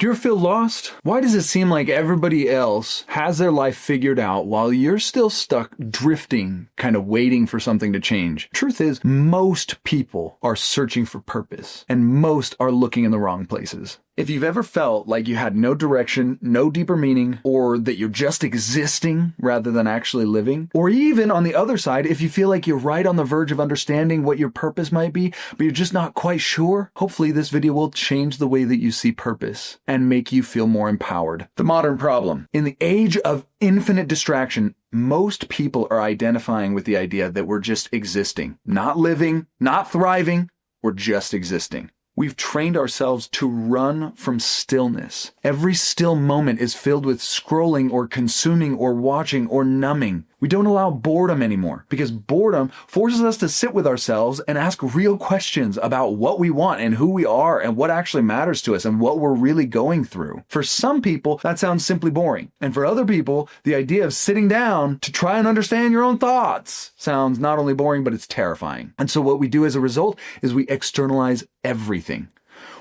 Do you ever feel lost? Why does it seem like everybody else has their life figured out while you're still stuck drifting, kind of waiting for something to change? Truth is, most people are searching for purpose, and most are looking in the wrong places. If you've ever felt like you had no direction, no deeper meaning, or that you're just existing rather than actually living, or even on the other side, if you feel like you're right on the verge of understanding what your purpose might be, but you're just not quite sure, hopefully this video will change the way that you see purpose and make you feel more empowered. The modern problem. In the age of infinite distraction, most people are identifying with the idea that we're just existing, not living, not thriving, we're just existing. We've trained ourselves to run from stillness. Every still moment is filled with scrolling or consuming or watching or numbing. We don't allow boredom anymore because boredom forces us to sit with ourselves and ask real questions about what we want and who we are and what actually matters to us and what we're really going through. For some people, that sounds simply boring. And for other people, the idea of sitting down to try and understand your own thoughts sounds not only boring, but it's terrifying. And so what we do as a result is we externalize everything.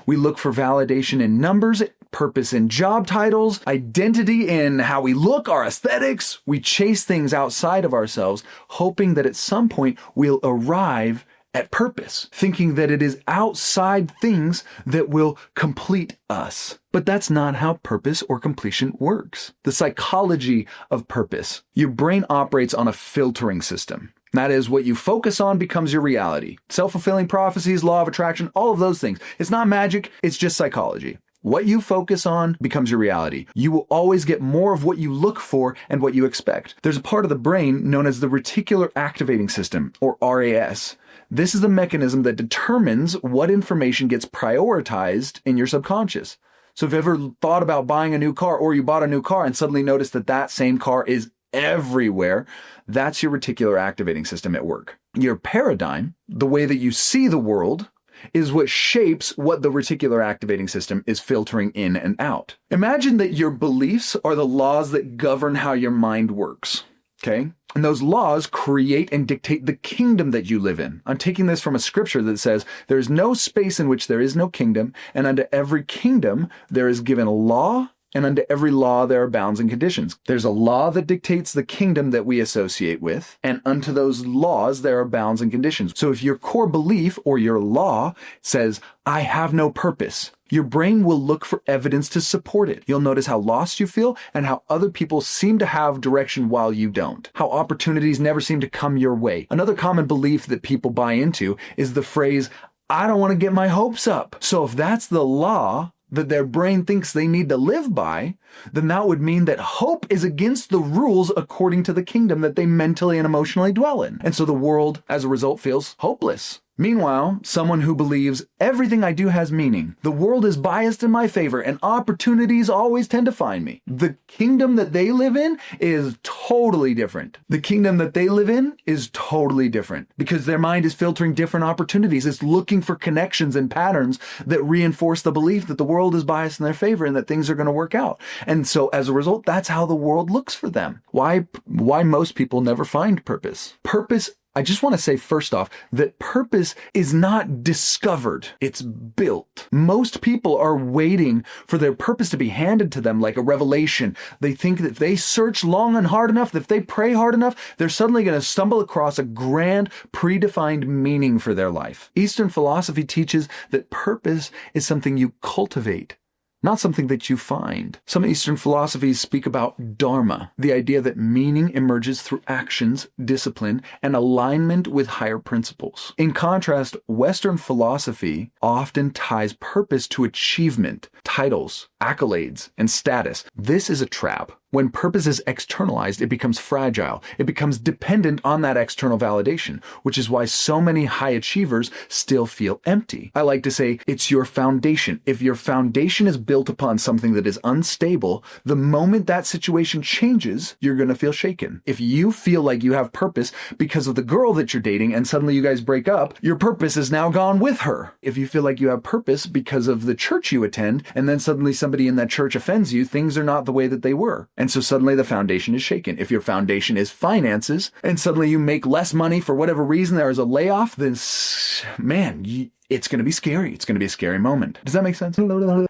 We look for validation in numbers, purpose in job titles, identity in how we look, our aesthetics. We chase things outside of ourselves, hoping that at some point we'll arrive at purpose, thinking that it is outside things that will complete us. But that's not how purpose or completion works. The psychology of purpose. Your brain operates on a filtering system. That is, what you focus on becomes your reality. Self-fulfilling prophecies, law of attraction, all of those things. It's not magic, it's just psychology. What you focus on becomes your reality. You will always get more of what you look for and what you expect. There's a part of the brain known as the reticular activating system, or RAS. This is the mechanism that determines what information gets prioritized in your subconscious. So if you've ever thought about buying a new car, or you bought a new car and suddenly noticed that that same car is everywhere, that's your reticular activating system at work. Your paradigm, the way that you see the world, is what shapes what the reticular activating system is filtering in and out. Imagine that your beliefs are the laws that govern how your mind works. Okay? And those laws create and dictate the kingdom that you live in. I'm taking this from a scripture that says, there is no space in which there is no kingdom, and unto every kingdom there is given a law, and unto every law there are bounds and conditions. There's a law that dictates the kingdom that we associate with, and unto those laws there are bounds and conditions. So if your core belief or your law says, I have no purpose, your brain will look for evidence to support it. You'll notice how lost you feel and how other people seem to have direction while you don't. How opportunities never seem to come your way. Another common belief that people buy into is the phrase, I don't want to get my hopes up. So if that's the law that their brain thinks they need to live by, then that would mean that hope is against the rules according to the kingdom that they mentally and emotionally dwell in. And so the world, as a result, feels hopeless. Meanwhile, someone who believes everything I do has meaning, the world is biased in my favor, and opportunities always tend to find me. The kingdom that they live in is totally different. The kingdom that they live in is totally different because their mind is filtering different opportunities. It's looking for connections and patterns that reinforce the belief that the world is biased in their favor and that things are going to work out. And so as a result, that's how the world looks for them. Why most people never find purpose. I just want to say first off that purpose is not discovered, it's built. Most people are waiting for their purpose to be handed to them like a revelation. They think that if they search long and hard enough, that if they pray hard enough, they're suddenly going to stumble across a grand, predefined meaning for their life. Eastern philosophy teaches that purpose is something you cultivate, not something that you find. Some Eastern philosophies speak about dharma, the idea that meaning emerges through actions, discipline, and alignment with higher principles. In contrast, Western philosophy often ties purpose to achievement, titles, accolades, and status. This is a trap. When purpose is externalized, it becomes fragile. It becomes dependent on that external validation, which is why so many high achievers still feel empty. I like to say it's your foundation. If your foundation is built upon something that is unstable, the moment that situation changes, you're going to feel shaken. If you feel like you have purpose because of the girl that you're dating and suddenly you guys break up, your purpose is now gone with her. If you feel like you have purpose because of the church you attend and then suddenly somebody in that church offends you, things are not the way that they were. And so suddenly the foundation is shaken. If your foundation is finances and suddenly you make less money for whatever reason, there is a layoff, then man, It's going to be scary. It's going to be a scary moment. Does that make sense?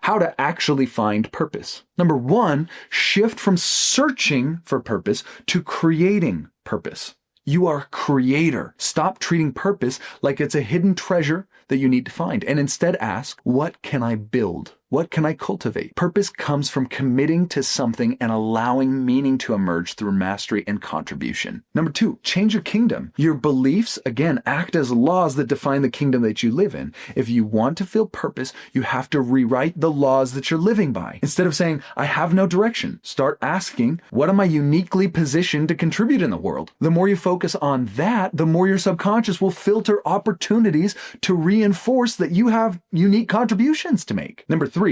How to actually find purpose. Number one, shift from searching for purpose to creating purpose. You are a creator. Stop treating purpose like it's a hidden treasure that you need to find, and instead ask, what can I build? What can I cultivate? Purpose comes from committing to something and allowing meaning to emerge through mastery and contribution. Number two, change your kingdom. Your beliefs, again, act as laws that define the kingdom that you live in. If you want to feel purpose, you have to rewrite the laws that you're living by. Instead of saying, I have no direction, start asking, what am I uniquely positioned to contribute in the world? The more you focus on that, the more your subconscious will filter opportunities to reinforce that you have unique contributions to make. Number three,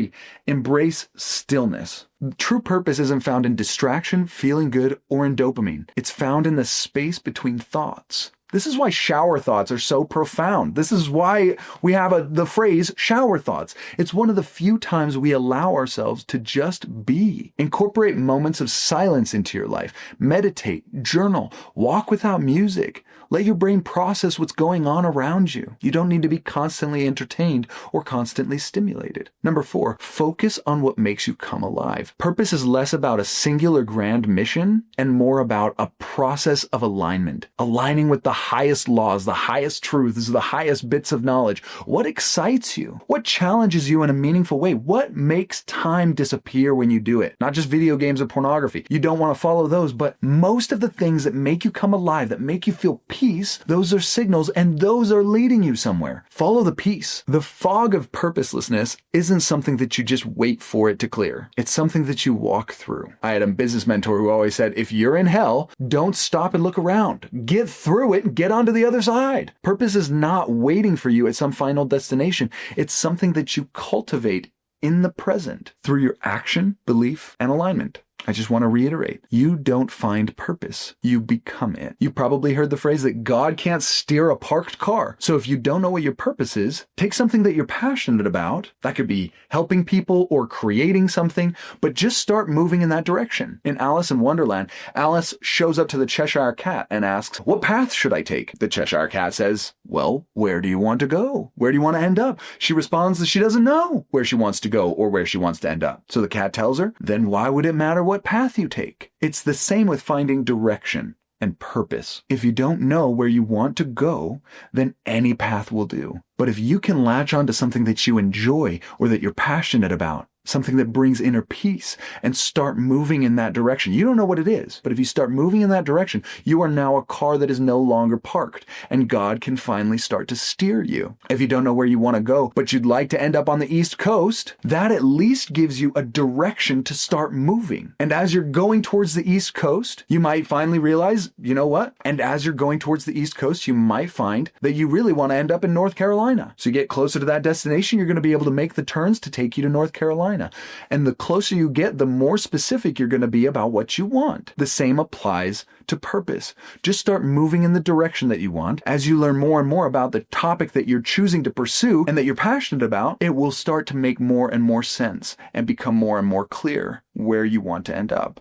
embrace stillness. True purpose isn't found in distraction, feeling good, or in dopamine. It's found in the space between thoughts. This is why shower thoughts are so profound. This is why we have the phrase shower thoughts. It's one of the few times we allow ourselves to just be. Incorporate moments of silence into your life. Meditate, journal, walk without music. Let your brain process what's going on around you. You don't need to be constantly entertained or constantly stimulated. Number four, focus on what makes you come alive. Purpose is less about a singular grand mission and more about a process of alignment. Aligning with the highest laws, the highest truths, the highest bits of knowledge. What excites you? What challenges you in a meaningful way? What makes time disappear when you do it? Not just video games or pornography. You don't want to follow those, but most of the things that make you come alive, that make you feel peace, those are signals, and those are leading you somewhere. Follow the peace. The fog of purposelessness isn't something that you just wait for it to clear. It's something that you walk through. I had a business mentor who always said, if you're in hell, don't stop and look around. Get through it and get onto the other side. Purpose is not waiting for you at some final destination. It's something that you cultivate in the present through your action, belief, and alignment. I just want to reiterate, you don't find purpose, you become it. You probably heard the phrase that God can't steer a parked car. So if you don't know what your purpose is, take something that you're passionate about. That could be helping people or creating something, but just start moving in that direction. In Alice in Wonderland, Alice shows up to the Cheshire Cat and asks, what path should I take? The Cheshire Cat says, well, where do you want to go? Where do you want to end up? She responds that she doesn't know where she wants to go or where she wants to end up. So the cat tells her, then why would it matter what path you take? It's the same with finding direction and purpose. If you don't know where you want to go, then any path will do. But if you can latch onto something that you enjoy or that you're passionate about, something that brings inner peace, and start moving in that direction. You don't know what it is, but if you start moving in that direction, you are now a car that is no longer parked, and God can finally start to steer you. If you don't know where you want to go, but you'd like to end up on the East Coast, that at least gives you a direction to start moving. And as you're going towards the East Coast, you might finally realize, you know what? And as you're going towards the East Coast, you might find that you really want to end up in North Carolina. So you get closer to that destination, you're going to be able to make the turns to take you to North Carolina. And the closer you get, the more specific you're going to be about what you want. The same applies to purpose. Just start moving in the direction that you want. As you learn more and more about the topic that you're choosing to pursue and that you're passionate about, it will start to make more and more sense and become more and more clear where you want to end up.